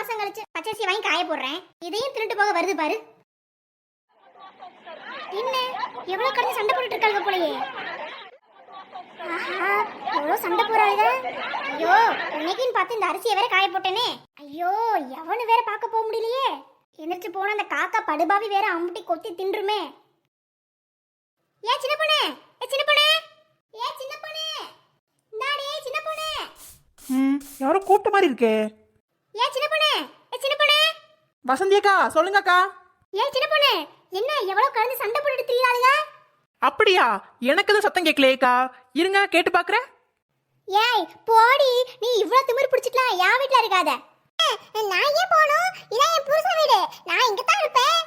மாசம் கழிச்சு பச்சரிசி வாங்கி காய போடுறேன். இதையும் திருட்டு போக வருது பாரு. என்ன எவ்வளவு கடந்து சண்டை போட்டுட்டு இருக்காங்க போலயே. ஆஹா, எவ்வளவு சண்டை போறாளுங்க. ஐயோ, இன்னைக்குன்னு பார்த்து இந்த அரிசியை வேற காய போட்டேனே. ஐயோ, எவனு வேற பார்க்க போக முடியலையே. எந்திரிச்சு போன அந்த காக்கா படுபாவி வேற அம்புட்டி கொத்தி தின்றுமே. ஏ சின்ன பொண்ணே, ஏ சின்ன பொண்ணே, ஏ சின்ன பொண்ணே, இந்தாடி சின்ன பொண்ணே. யாரோ கூப்பிட்ட மாதிரி இருக்கே. ஏ சின்ன பொண்ணே, ஏ சின்ன பொண்ணே. வசந்தி அக்கா, சொல்லுங்க அக்கா. ஏ சின்ன பொண்ணே, என்ன எவ்வளவு கடந்து சண்டை போட்டுட்டு திரியாளுங்க. அப்படியா? எனக்கு தான் சத்தம் கேட்கலையேக்கா. இருங்க கேட்டு பாக்குறேன். ஏய் போடி, நீ இவ்வளவு திமிரு பிடிச்சிட்டலாம் என் வீட்ல இருக்காத. நான் ஏன் போணும்? இதான் என் புருஷன் வீடு, நான் இங்க தான் இருப்பேன்.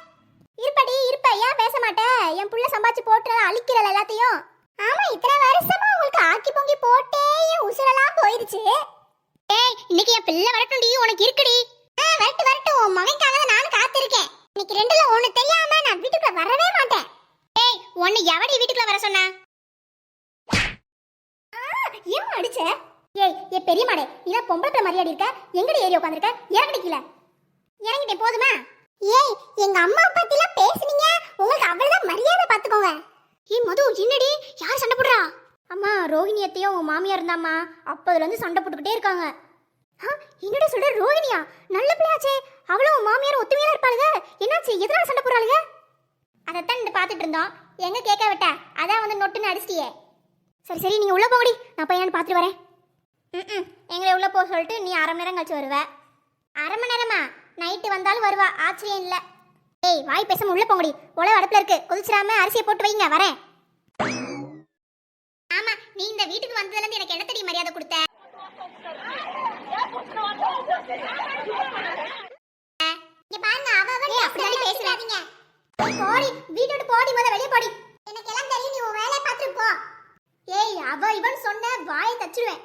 இருப்படி இருப்ப, ஏன் பேச மாட்டே? என் புள்ள சம்பாதிச்சு போட்டு அழிக்கிறல எல்லாத்தையும். ஆமா, இத்தனை வருஷமா உங்களுக்கு ஆக்கி பொங்கி போட்டே என் உசுரெல்லாம் போயிடுச்சு. ஏய், இன்னைக்கு என் பிள்ளை வரட்டும்டி, உனக்கு இருக்குடி. வரட்டு வரட்டும், உன் மகனுக்காக தான் நானும் காத்திருக்கேன். இன்னைக்கு ரெண்டுல ஒண்ணு தெரியாம நான் வீட்டுக்குள்ள வரவே மாட்டேன். ஏய், உன்னை எவடி வீட்டுக்குள்ள வர சொன்னா? ஏன் அடிச்ச? ஏய் ஏ பெரிய மாடே, நீ பொம்பளை பிள்ளை மரியாதை இருக்க, எங்கடி ஏறி உட்கார்ந்திருக்க? இறங்கடி கீழ. இறங்கிட்டேன் போதுமா? ஏய், எங்க அம்மா பத்திலாம் பேசுனீங்க, உங்களுக்கு அவ்வளவுதான் மரியாதை பாத்துக்கோங்க. ஏய் மது, என்னடி யார் சண்டை போடுறா? அம்மா, ரோஹிணி அத்தையும் உன் மாமியார் இருந்தாம்மா, அப்பதுல இருந்து சண்டை போட்டுக்கிட்டே இருக்காங்க. என்னடி சொல்ற? ரோஹிணியா? நல்ல பிள்ளையாச்சே, அவளும் உன் மாமியார் ஒத்துமையா இருப்பாளுங்க. என்னாச்சு, எதனால சண்டை போடுறாளுங்க? அதைத்தான் இந்த பாத்துட்டு இருந்தோம், எங்க கேட்க விட்ட, அதான் வந்து நொட்டுன்னு அடிச்சிட்டியே. சரி சரி, நீங்க உள்ள போங்கடி, நான் பையன் பார்த்துட்டு வரேன். எங்களை உள்ள போக சொல்லிட்டு நீ அரை மணி நேரம் கழிச்சு வருவ. அரை மணி நேரமா? நைட்டு வந்தாலும் வருவா, ஆச்சரியம் இல்ல. ஏய் வாய் பேசாம உள்ள போங்கடி, உழவு அடுப்புல இருக்கு, கொதிச்சிடாம அரிசியை போட்டு வைங்க, வரேன். ஆமா, நீ இந்த வீட்டுக்கு வந்ததுல இருந்து எனக்கு என்ன தெரியும் மரியாதை கொடுத்த? இங்க பாருங்க, அவ அப்படியே பேசுறாதீங்க. போடி, வீட்டோட போடி, முத வெளிய போடி. எனக்கு எல்லாம் தெரியும், நீ உன் வேலைய பாத்துட்டு போ. ஏய், அவ இவன் சொன்ன வாயை தச்சிடுவேன்.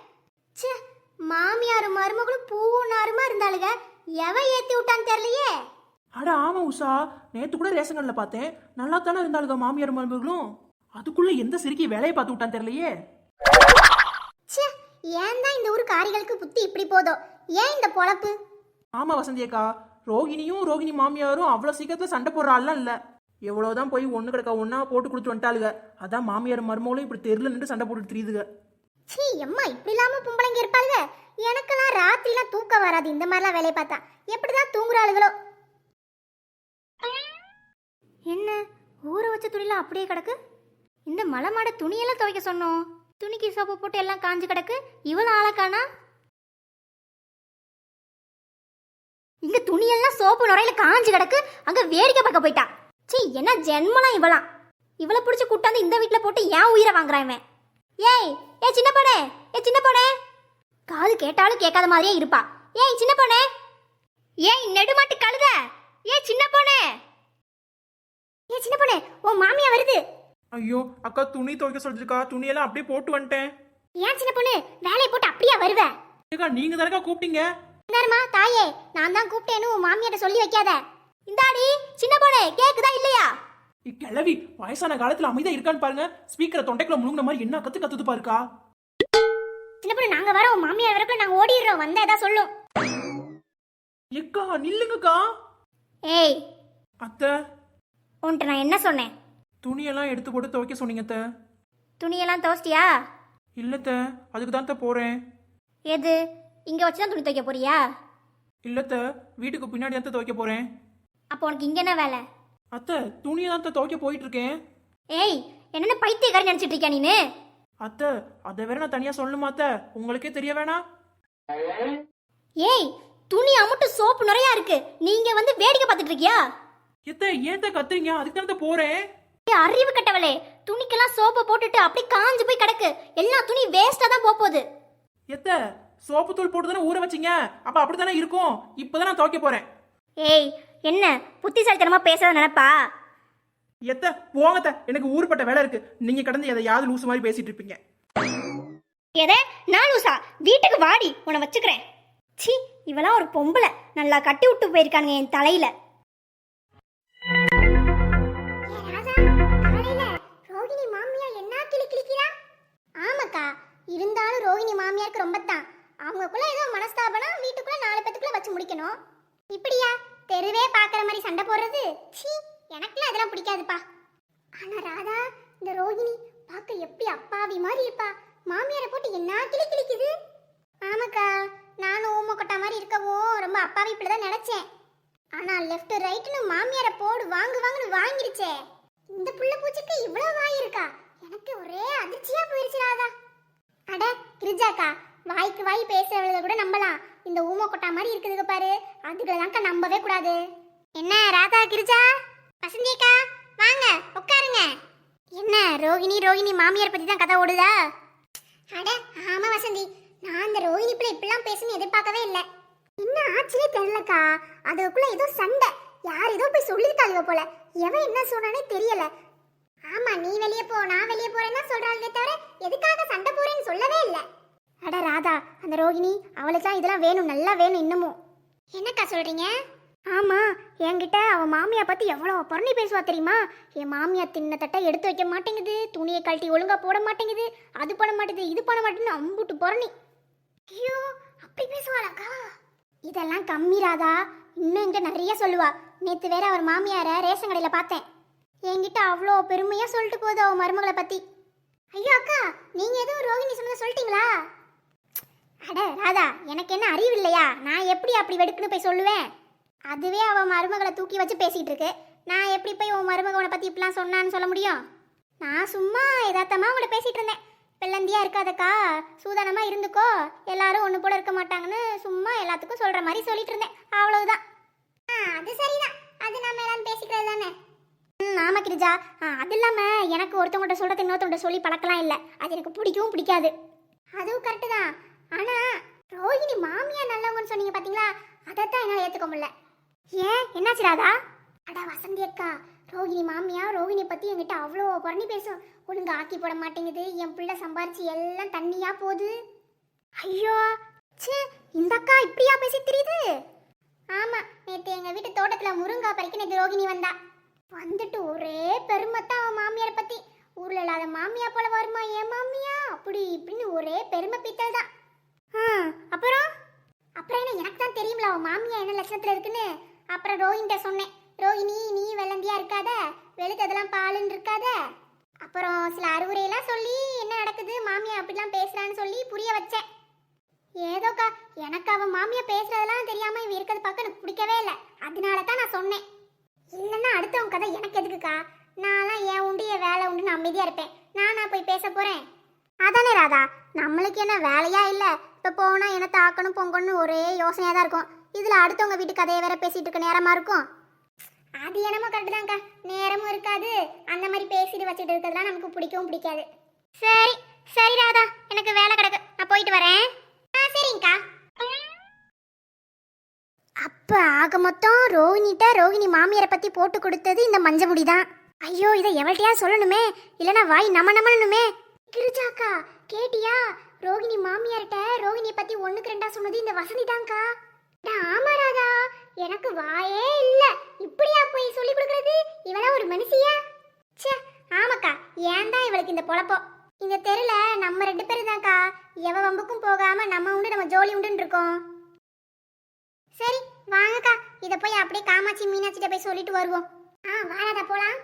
ச்சே, மாமியாரும் மருமகளும் பூனாருமா இருந்தாளுங்க, எவ ஏத்தி விட்டான்னு தெரியலையே. அட ஆமா உஷா, நேத்து கூட ரேஷன் கடையில பார்த்தேன், நல்லா தானே இருந்தாளுங்க மாமியார் மருமகளும். அதுக்குள்ள எந்த சிரிக்கி வேலையை பார்த்து விட்டான்னு தெரியலையே. ச்சே, ஏன் தான் இந்த ஊரு காரிகளுக்கு புத்தி இப்படி போதோ, ஏன் இந்த பொழப்பு? ஆமா வசந்தி அக்கா, ரோகிணி மாமியாரும் அவ்வளவு சீக்கிரத்துல சண்டை போடுற ஆள்லாம் இல்ல. எவ்வளவுதான் போய் ஒண்ணு கிடக்க ஒன்னா போட்டு கொடுத்து வந்துட்டாளுங்க. அதான் மாமியார் மருமகளும் இப்படி தெருல நின்று சண்டை போட்டு தெரியுதுங்க. சீ அம்மா, இப்படி இல்லாம பொம்பளைங்க இருப்பாளுங்க. எனக்கெல்லாம் ராத்திரிலாம் தூக்கம் வராது இந்த மாதிரிலாம் வேலையை பார்த்தா. எப்படிதான் தூங்குறாளுகளோ? என்ன ஊற வச்ச துணிலாம் அப்படியே கிடக்கு? இந்த மலை மாட துணியெல்லாம் துவைக்க சொன்னோம், துணிக்கு சோப்பு போட்டு எல்லாம் காஞ்சு கிடக்கு. இவ்வளவு ஆளக்கானா? இங்க துணியெல்லாம் சோப்பு நுரையில காஞ்சு கிடக்கு, அங்க வேடிக்கை பார்க்க போயிட்டா. சீ, என்ன ஜென்மலாம் இவளாம். இவளை பிடிச்சி கூட்டாந்து இந்த வீட்டுல போட்டு ஏன் உயிரை வாங்குறான் இவன். ஏய் ஏ சின்ன பொண்ணே, ஏ சின்ன பொண்ணே. காது கேட்டாலும் கேட்காத மாதிரியே இருப்பா. ஏய் சின்ன பொண்ணே, ஏய் நெடுமாட்டு கழுத, ஏ சின்ன பொண்ணே, ஏ சின்ன பொண்ணே, உன் மாமியா வருது. ஐயோ அக்கா, துணி துவைக்க சொல்லிருக்கா, துணியெல்லாம் அப்படியே போட்டு வந்துட்டேன். ஏன் சின்ன பொண்ணு வேலையை போட்டு அப்படியே வருவ? ஏக்கா, நீங்க தானக்கா கூப்பிட்டீங்க. இந்தாருமா தாயே, நான் தான் கூப்பிட்டேன்னு உன் மாமியாட்ட சொல்லி வைக்காத. இந்தாடி சின்ன பொண்ணே, கேக்குதா இல்லையா? கிளவி வயசான காலத்துல அமைதியா இருக்கான்னு பாருங்க. ஸ்பீக்கரை தொண்டைக்குள்ள முழுங்கின மாதிரி என்ன கத்துது பாருக்கா. சின்ன பொண்ணு, நாங்க வரோம், உன் மாமியார் வரக்குள்ள நாங்க ஓடிடுறோம், வந்தா ஏதா சொல்லும். எக்கா நில்லுங்கக்கா. ஏய் அத்தை, உன்கிட்ட நான் என்ன சொன்னேன்? துணியெல்லாம் எடுத்து போட்டு துவைக்க சொன்னீங்க அத்தை. துணியெல்லாம் துவச்சிட்டியா? இல்லத்த, அதுக்கு தான் போறேன். எது, இங்க வச்சுதான் துணி துவைக்க போறியா? இல்லத்த, வீட்டுக்கு பின்னாடி தான் துவைக்க போறேன். அப்போ உனக்கு இங்க என்ன வேலை? அத்தை, துணியை தான் துவைக்க போயிட்டு இருக்கேன். ஏய், என்னென்ன பைத்தியக்காரன் நினைச்சிட்டு இருக்கியா நீனு? அத்தை, அதை வேற நான் தனியா சொல்லணுமா அத்தை? உங்களுக்கே தெரிய வேணாம். ஏய், துணி அமுட்டு சோப்பு நிறையா இருக்கு, நீங்க வந்து வேடிக்கை பார்த்துட்டு இருக்கியா? எத்த ஏத்த கத்துறீங்க? அதுக்கு தான் போறேன். அறிவு கட்டவளே, துணிக்கெல்லாம் சோப்பு போட்டுட்டு அப்படி காஞ்சு போய் கிடக்கு, எல்லா துணி வேஸ்டா தான் போகுது. எத்த, சோப்பு தூள் போட்டு தானே ஊற வச்சிங்க, அப்ப அப்படித்தானே இருக்கும். இப்பதான் நான் துவைக்க போறேன். ஏய், என்ன புத்திசாலித்தனமா பேசுறத நினைப்பா? எத்த போங்கத்த, எனக்கு ஊருப்பட்ட வேலை இருக்கு. நீங்க கடந்து எதையாவது லூசு மாதிரி பேசிட்டு இருப்பீங்க. எதை நான் லூசா? வீட்டுக்கு வாடி, உன்னை வச்சுக்கிறேன். சி, இவெல்லாம் ஒரு பொம்பளை, நல்லா கட்டி விட்டு போயிருக்காங்க என் தலையில. ஆமாக்கா, இருந்தாலும் ரோஹிணி மாமியாருக்கு ரொம்ப தான். அவங்களுக்குள்ள ஏதோ மனஸ்தாபனம், வீட்டுக்குள்ள 4 பேத்துக்குள்ள வச்சு முடிக்கணும். இப்படியா தெருவே பாக்குற மாதிரி சண்டை போடுறது? சீ, எனக்குலாம் அதெல்லாம் பிடிக்காதுப்பா. ஆனா ராதா, இந்த ரோகிணி பார்க்க எப்படி அப்பாவி மாதிரி இருப்பா. மாமியாரை போட்டு என்ன கிளி கிளிக்குது. ஆமாக்கா, நானும் ஊமக்கொட்டா மாதிரி இருக்கவும் ரொம்ப அப்பாவி இப்படிதான் நினைச்சேன். ஆனா லெஃப்ட் ரைட்னு மாமியாரை போடு வாங்கு வாங்குன்னு வாங்கிருச்சே. இந்த புள்ள பூச்சிக்கு இவ்வளவு வாய் இருக்கா? எனக்கு ஒரே அதிர்ச்சியா போயிருச்சு ராதா. அட கிரிஜாக்கா, வாய்க்கு வாய் பேசுறவளை கூட நம்பலாம். இந்த ஊமக்கொட்டா மாதிரி இருக்குதுங்க பாரு, அதுக்கெல்லாம்க்கா நம்பவே கூடாது. என்ன ராதா, கிரிஜா, வசந்தியக்கா, வாங்க உட்காருங்க. என்ன ரோகிணி ரோகிணி மாமியார் பத்தி தான் கதை ஓடுதா? அட ஆமா வசந்தி, நான் இந்த ரோகிணி பிள்ளை இப்படிலாம் பேசுன்னு எதிர்பார்க்கவே இல்லை. என்ன ஆச்சரிய தெரியலக்கா, அதுக்குள்ள ஏதோ சண்டை, யார் ஏதோ போய் சொல்லிருக்காளுங்க போல. எவன் என்ன சொன்னானே தெரியல. ஆமா, நீ வெளியே போ நான் வெளியே போறேன்னு தான் சொல்றாளே தவிர எதுக்காக சண்டை போறேன்னு சொல்லவே இல்லை. அட ராதா, அந்த ரோகிணி அவளுக்குலாம் இதெல்லாம் வேணும், நல்லா வேணும் இன்னமும். என்னக்கா சொல்றீங்க? ஆமா, என்கிட்ட அவ மாமியா பத்தி எவ்வளவு புரணி பேசுவா தெரியுமா? என் மாமியா தின்ன தட்டை எடுத்து வைக்க மாட்டேங்குது, துணியை கழட்டி ஒழுங்கா போட மாட்டேங்குது, அது பண்ண மாட்டேங்குது, இது பண்ண மாட்டேன்னு அம்புட்டு புரணி. ஐயோ, அப்படி பேசுவாளாக்கா? இதெல்லாம் கம்மி ராதா, இன்னும் இங்க நிறைய சொல்லுவா. நேத்து வேற அவர் மாமியார ரேஷன் கடையில பார்த்தேன். என்கிட்ட அவ்வளோ பெருமையா சொல்லிட்டு போகுது அவ மருமகளை பத்தி. ஐயோ அக்கா, நீங்க எதுவும் ரோகிணி சொன்னதை சொல்லிட்டீங்களா? அட ராதா, எனக்கு என்ன அறிவு இல்லையா? நான் எப்படி அப்படி வெடுக்குன்னு போய் சொல்லுவேன்? அதுவே அவ மருமகளை தூக்கி வச்சு பேசிட்டு இருக்கு. நான் எப்படி போய் உன் மருமகனை பத்தி இப்படிலாம் சொன்னான்னு சொல்ல முடியும்? நான் சும்மா யதார்த்தமா உங்களை பேசிட்டு இருந்தேன். பிள்ளந்தியா இருக்காதக்கா, சூதானமா இருந்துக்கோ, எல்லாரும் ஒண்ணு போல இருக்க மாட்டாங்கன்னு சும்மா எல்லாத்துக்கும் சொல்ற மாதிரி சொல்லிட்டு இருந்தேன், அவ்வளவுதான். அது சரிதான், அது நம்ம எல்லாரும் பேசிக்கிறது தானே. ஆமா கிரிஜா, அது இல்லாம எனக்கு ஒருத்தவங்கள்ட்ட சொல்றது இன்னொருத்தவங்கள்ட்ட சொல்லி பழக்கலாம் இல்லை, அது எனக்கு பிடிக்கவும் பிடிக்காது. அதுவும் கரெக்டு தான். ஆனா ரோஹிணி மாமியா நல்லவங்கன்னு சொன்னீங்க பாத்தீங்களா, அதைத்தான் என்னால ஏத்துக்க முடியல. ஏன், என்னாச்சு ராதா? அடா வசந்தி அக்கா, ரோஹிணி மாமியா ரோஹிணி பத்தி என்கிட்ட அவ்வளோ புரணி பேசும். ஒழுங்கா ஆக்கி போட மாட்டேங்குது, என் பிள்ளை சம்பாரிச்சு எல்லாம் தண்ணியா போகுது. ஐயோ சே, இந்த அக்கா இப்படியா பேசி தெரியுது? ஆமா, நேற்று எங்க வீட்டு தோட்டத்துல முருங்கா பறிக்க நேற்று ரோஹிணி வந்தா. வந்துட்டு ஒரே பெருமைத்தான் அவன் மாமியாரை பத்தி. ஊர்ல இல்லாத மாமியா போல வருமா என் மாமியா, அப்படி இப்படின்னு ஒரே பெருமை பீத்தல் தான். அப்புறம் அப்புறம் என்ன, எனக்கு தான் தெரியும்ல அவன் மாமியா என்ன லட்சணத்துல இருக்குன்னு. அப்புறம் ரோஹின்ட்ட சொன்னேன், ரோஹிணி நீ வெள்ளந்தியா இருக்காத, வெளுத்ததெல்லாம் பாலுன்னு இருக்காத. அப்புறம் சில அறிவுரையெல்லாம் சொல்லி என்ன நடக்குது, மாமியா அப்படிலாம் பேசுறான்னு சொல்லி புரிய வச்சேன். ஏதோக்கா, எனக்கு அவன் மாமியா பேசுறதெல்லாம் தெரியாம இவ இருக்கிறது பார்க்க எனக்கு பிடிக்கவே இல்லை. அதனால தான் நான் சொன்னேன். இல்லைன்னா அடுத்தவங்க கதை எனக்கு எதுக்குக்கா? நான்லாம் என் உண்டு என் வேலை உண்டுன்னு அமைதியா இருப்பேன். நானா போய் பேச போறேன்? அதானே ராதா, நம்மளுக்கு என்ன வேலையா இல்லை? இப்போ போனா என்ன தாக்கணும் பொங்கணும் ஒரே யோசனையா தான் இருக்கும். இதுல அடுத்தவங்க வீட்டு கதையை வேற பேசிட்டு இருக்க நேரமா இருக்கும். அது என்னமோ கரெக்டு தான்க்கா, நேரமும் இருக்காது. அந்த மாதிரி பேசிட்டு வச்சுட்டு இருக்கிறதுலாம் நமக்கு பிடிக்கவும் பிடிக்காது. சரி சரி ராதா, எனக்கு வேலை கிடக்கு, நான் போயிட்டு வரேன். சரிங்கக்கா. அப்ப ஆக மொத்தம் ரோஹிணி மாமியாரை பத்தி போட்டு கொடுத்தது இந்த மஞ்ச முடிதான். ஐயோ, இதை எவள்கிட்டயா சொல்லணுமே, இல்லைன்னா வாய் நமனுமே. கிரிஜாக்கா கேட்டியா? ரோஹிணி மாமியார்கிட்ட ரோஹிணியை பத்தி ஒண்ணுக்கு ரெண்டா சொன்னது இந்த வசந்தி தான்க்கா. ஆமா ராதா, எனக்கு வாயே இல்ல, இப்படியா போய் சொல்லி கொடுக்கறது? இவளா ஒரு மனுஷியா? ச்சே, ஆமாக்கா, ஏன் தான் இவளுக்கு இந்த பொழப்பம்? இந்த தெருல நம்ம 2 பேரும் தான்க்கா, எவ வம்புக்கும் போகாம நம்ம உண்டு நம்ம ஜோலி உண்டுன்னு இருக்கோம். சரி வாங்கக்கா, இதை போய் அப்படியே காமாட்சி மீனாட்சிட்ட போய் சொல்லிட்டு வருவோம். வாராதா போலாம்.